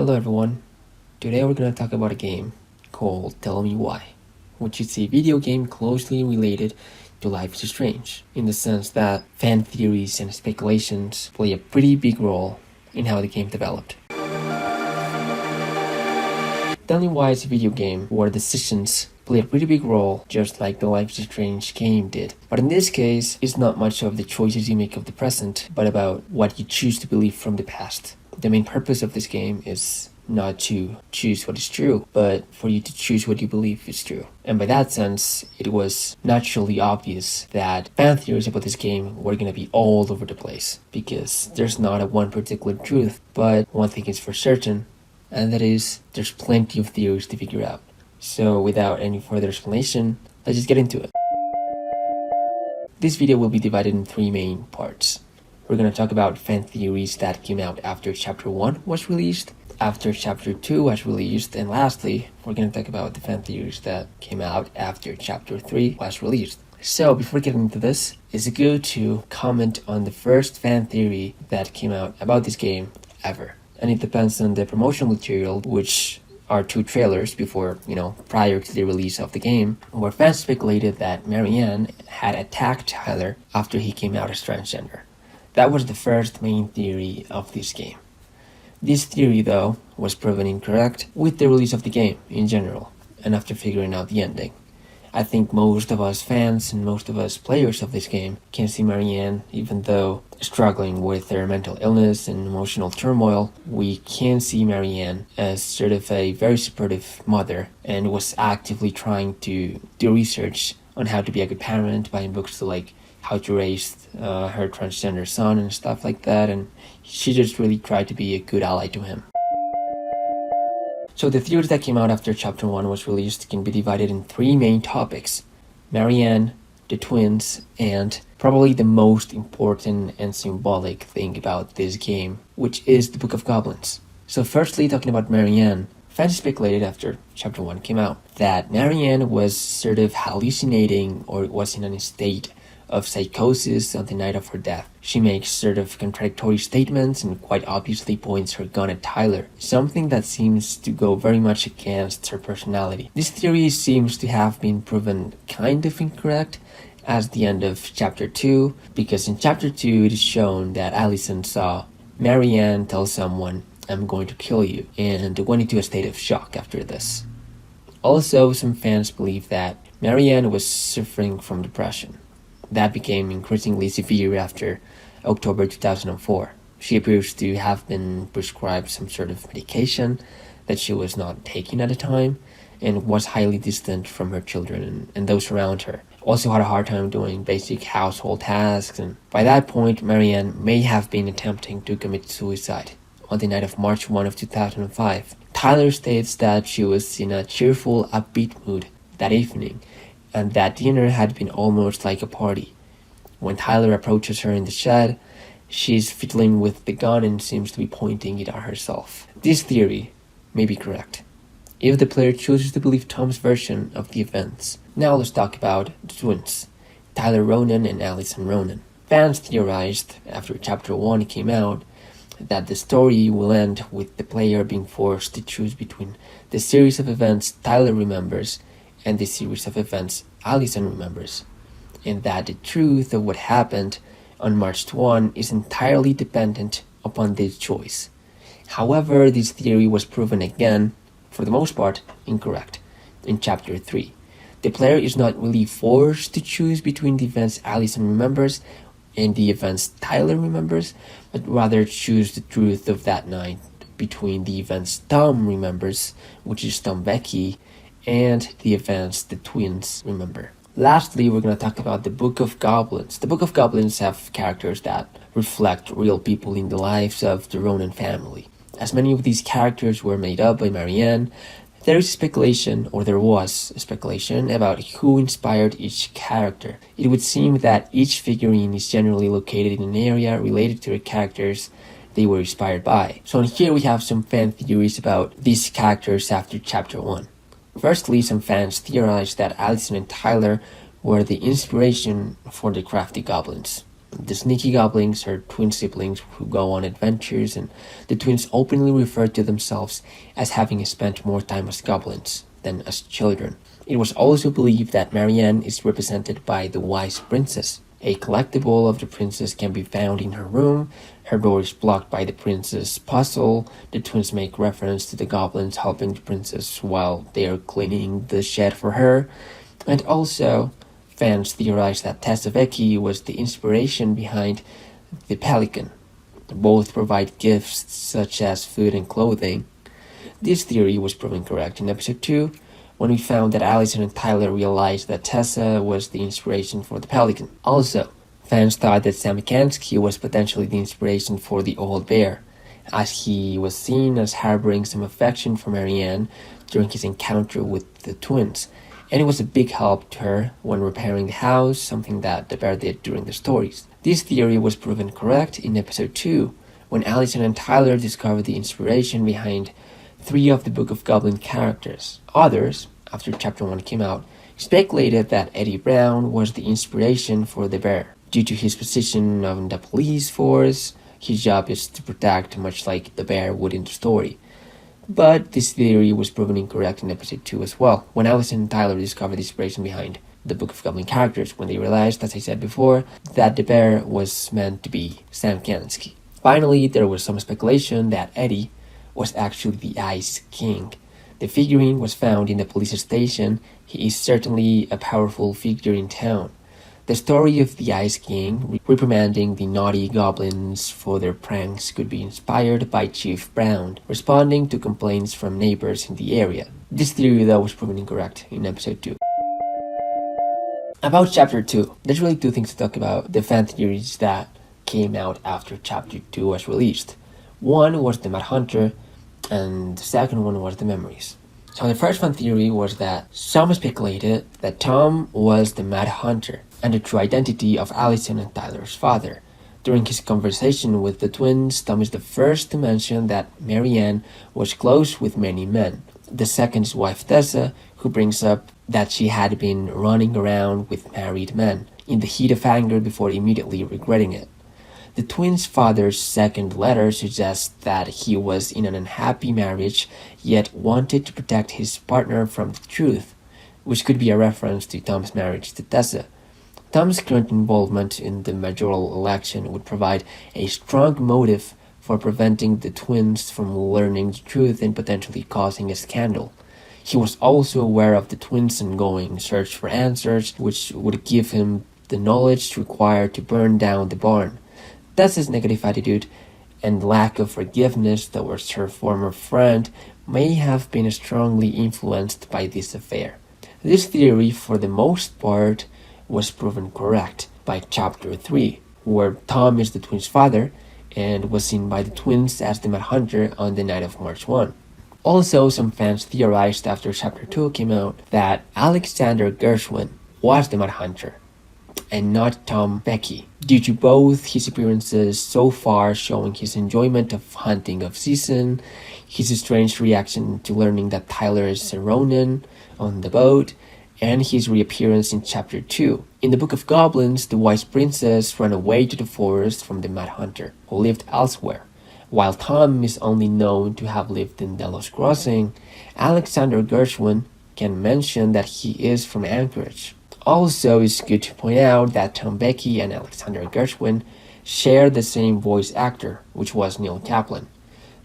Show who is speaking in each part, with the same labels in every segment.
Speaker 1: Hello everyone, today we're going to talk about a game called Tell Me Why, which is a video game closely related to Life is Strange, in the sense that fan theories and speculations play a pretty big role in how the game developed. Tell Me Why is a video game where decisions play a pretty big role, just like the Life is Strange game did. But in this case, it's not much of the choices you make of the present, but about what you choose to believe from the past. The main purpose of this game is not to choose what is true, but for you to choose what you believe is true. And by that sense, it was naturally obvious that fan theories about this game were going to be all over the place, because there's not a one particular truth, but one thing is for certain, and that is there's plenty of theories to figure out. So without any further explanation, let's just get into it. This video will be divided in three main parts. We're going to talk about fan theories that came out after Chapter 1 was released, after Chapter 2 was released, and lastly, we're going to talk about the fan theories that came out after Chapter 3 was released. So before getting into this, it's good to comment on the first fan theory that came out about this game ever. And it depends on the promotional material, which are two trailers prior to the release of the game, where fans speculated that Marianne had attacked Tyler after he came out as transgender. That was the first main theory of this game. This theory, though, was proven incorrect with the release of the game in general, and after figuring out the ending. I think most of us fans and most of us players of this game can see Marianne, even though struggling with her mental illness and emotional turmoil, we can see Marianne as sort of a very supportive mother and was actively trying to do research on how to be a good parent, buying books to how to raise her transgender son and stuff like that, and she just really tried to be a good ally to him. So the theories that came out after Chapter 1 was released can be divided in three main topics: Marianne, the twins, and probably the most important and symbolic thing about this game, which is the Book of Goblins. So firstly, talking about Marianne, fans speculated after Chapter 1 came out that Marianne was sort of hallucinating or was in a state of psychosis on the night of her death. She makes sort of contradictory statements and quite obviously points her gun at Tyler, something that seems to go very much against her personality. This theory seems to have been proven kind of incorrect at the end of Chapter 2, because in Chapter 2 it is shown that Allison saw Marianne tell someone, "I'm going to kill you," and went into a state of shock after this. Also, some fans believe that Marianne was suffering from depression. That became increasingly severe after October 2004. She appears to have been prescribed some sort of medication that she was not taking at the time, and was highly distant from her children and those around her. Also had a hard time doing basic household tasks, and by that point Marianne may have been attempting to commit suicide. On the night of March 1 of 2005, Tyler states that she was in a cheerful, upbeat mood that evening, and that dinner had been almost like a party. When Tyler approaches her in the shed, she's fiddling with the gun and seems to be pointing it at herself. This theory may be correct, if the player chooses to believe Tom's version of the events. Now let's talk about the twins, Tyler Ronan and Allison Ronan. Fans theorized, after Chapter 1 came out, that the story will end with the player being forced to choose between the series of events Tyler remembers and the series of events Allison remembers, and that the truth of what happened on March 1 is entirely dependent upon this choice. However, this theory was proven again, for the most part, incorrect in Chapter 3. The player is not really forced to choose between the events Allison remembers and the events Tyler remembers, but rather choose the truth of that night between the events Tom remembers, which is Tom Becky, and the events the twins remember. Lastly, we're going to talk about the Book of Goblins. The Book of Goblins have characters that reflect real people in the lives of the Ronan family. As many of these characters were made up by Marianne, there was speculation about who inspired each character. It would seem that each figurine is generally located in an area related to the characters they were inspired by. So here we have some fan theories about these characters after Chapter 1. Firstly, some fans theorized that Allison and Tyler were the inspiration for the crafty goblins. The sneaky goblins are twin siblings who go on adventures, and the twins openly refer to themselves as having spent more time as goblins than as children. It was also believed that Marianne is represented by the Wise Princess. A collectible of the princess can be found in her room. Her door is blocked by the princess puzzle. The twins make reference to the goblins helping the princess while they are cleaning the shed for her. And also, fans theorize that Tessa Vecchi was the inspiration behind the pelican. Both provide gifts such as food and clothing. This theory was proven correct in episode 2, when we found that Allison and Tyler realized that Tessa was the inspiration for the pelican. Also, fans thought that Sam Mikansky was potentially the inspiration for the old bear, as he was seen as harboring some affection for Marianne during his encounter with the twins, and it was a big help to her when repairing the house, something that the bear did during the stories. This theory was proven correct in episode 2, when Allison and Tyler discovered the inspiration behind 3 of the Book of Goblin characters. Others, after chapter 1 came out, speculated that Eddie Brown was the inspiration for the bear. Due to his position on the police force, his job is to protect, much like the bear would in the story. But this theory was proven incorrect in episode 2 as well, when Allison and Tyler discovered the inspiration behind the Book of Goblin characters, when they realized, as I said before, that the bear was meant to be Sam Mikansky. Finally, there was some speculation that Eddie was actually the Ice King. The figurine was found in the police station. He is certainly a powerful figure in town. The story of the Ice King reprimanding the naughty goblins for their pranks could be inspired by Chief Brown, responding to complaints from neighbors in the area. This theory, though, was proven incorrect in episode 2. About chapter 2, there's really 2 things to talk about: the fan theories that came out after chapter 2 was released. One was the Mad Hunter, and the second one was the memories. So the first fan theory was that some speculated that Tom was the Mad Hunter and the true identity of Allison and Tyler's father. During his conversation with the twins, Tom is the first to mention that Marianne was close with many men. The second is wife Tessa, who brings up that she had been running around with married men in the heat of anger before immediately regretting it. The twins' father's second letter suggests that he was in an unhappy marriage, yet wanted to protect his partner from the truth, which could be a reference to Tom's marriage to Tessa. Tom's current involvement in the mayoral election would provide a strong motive for preventing the twins from learning the truth and potentially causing a scandal. He was also aware of the twins' ongoing search for answers, which would give him the knowledge required to burn down the barn. Tessa's negative attitude and lack of forgiveness towards her former friend may have been strongly influenced by this affair. This theory, for the most part, was proven correct by chapter 3, where Tom is the twins' father and was seen by the twins as the Mad Hunter on the night of March 1. Also, some fans theorized after chapter 2 came out that Alexander Gershwin was the Mad Hunter and not Tom Becky, due to both his appearances so far showing his enjoyment of hunting of season, his strange reaction to learning that Tyler is a Ronin on the boat, and his reappearance in chapter 2. In the Book of Goblins, the Wise Princess ran away to the forest from the Mad Hunter, who lived elsewhere. While Tom is only known to have lived in Delos Crossing, Alexander Gershwin can mention that he is from Anchorage. Also, it's good to point out that Tom Becky and Alexander Gershwin share the same voice actor, which was Neil Kaplan.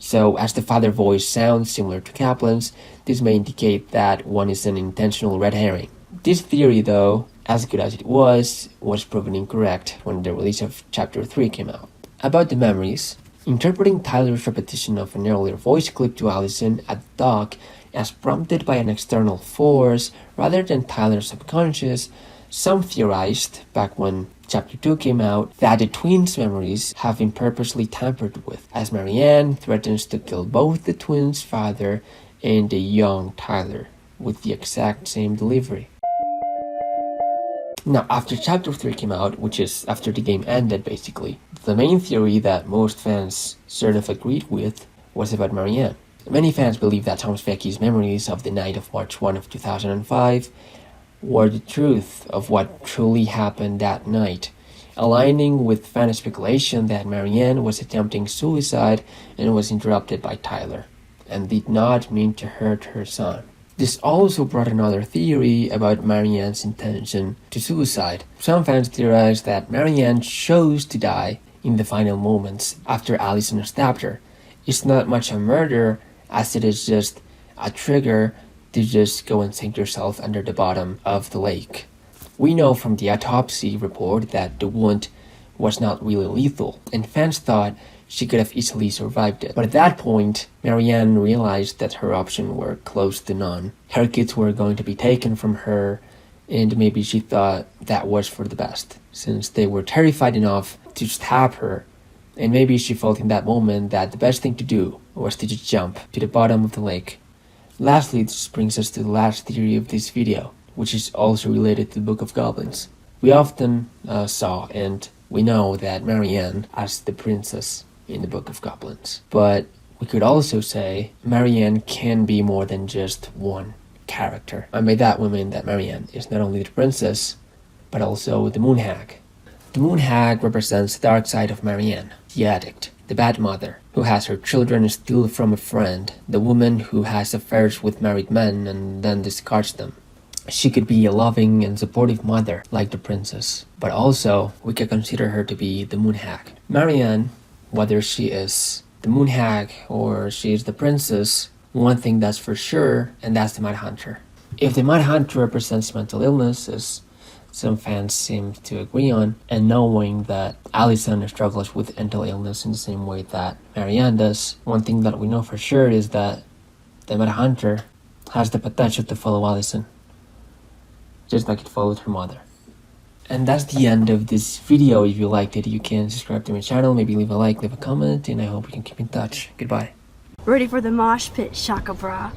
Speaker 1: So, as the father voice sounds similar to Kaplan's, this may indicate that one is an intentional red herring. This theory, though, as good as it was proven incorrect when the release of chapter 3 came out. About the memories, interpreting Tyler's repetition of an earlier voice clip to Allison at the dock as prompted by an external force rather than Tyler's subconscious, some theorized, back when chapter 2 came out, that the twins' memories have been purposely tampered with, as Marianne threatens to kill both the twins' father and the young Tyler, with the exact same delivery. Now, after chapter 3 came out, which is after the game ended basically, the main theory that most fans sort of agreed with was about Marianne. Many fans believe that Tom Becky's memories of the night of March 1 of 2005 were the truth of what truly happened that night, aligning with fan speculation that Marianne was attempting suicide and was interrupted by Tyler, and did not mean to hurt her son. This also brought another theory about Marianne's intention to suicide. Some fans theorized that Marianne chose to die in the final moments after Allison stabbed her. It's not much a murder, as it is just a trigger to just go and sink yourself under the bottom of the lake. We know from the autopsy report that the wound was not really lethal, and fans thought she could have easily survived it. But at that point, Marianne realized that her options were close to none. Her kids were going to be taken from her, and maybe she thought that was for the best, since they were terrified enough to stab her. And maybe she felt in that moment that the best thing to do was to just jump to the bottom of the lake. Lastly, this brings us to the last theory of this video, which is also related to the Book of Goblins. We often saw and we know that Marianne as the princess in the Book of Goblins. But we could also say Marianne can be more than just one character. And by that we mean that Marianne is not only the princess, but also the moon hag. The moon hag represents the dark side of Marianne, the addict, the bad mother, who has her children steal from a friend, the woman who has affairs with married men and then discards them. She could be a loving and supportive mother like the princess, but also we could consider her to be the moon hag. Marianne, whether she is the moon hag or she is the princess, one thing that's for sure, and that's the Mad Hunter. If the Mad Hunter represents mental illness, as some fans seem to agree on, and knowing that Allison struggles with mental illness in the same way that Marianne does, one thing that we know for sure is that the Mad Hunter has the potential to follow Allison, just like it followed her mother. And that's the end of this video. If you liked it, you can subscribe to my channel, maybe leave a like, leave a comment, and I hope we can keep in touch. Goodbye.
Speaker 2: Ready for the mosh pit, Shaka Bra.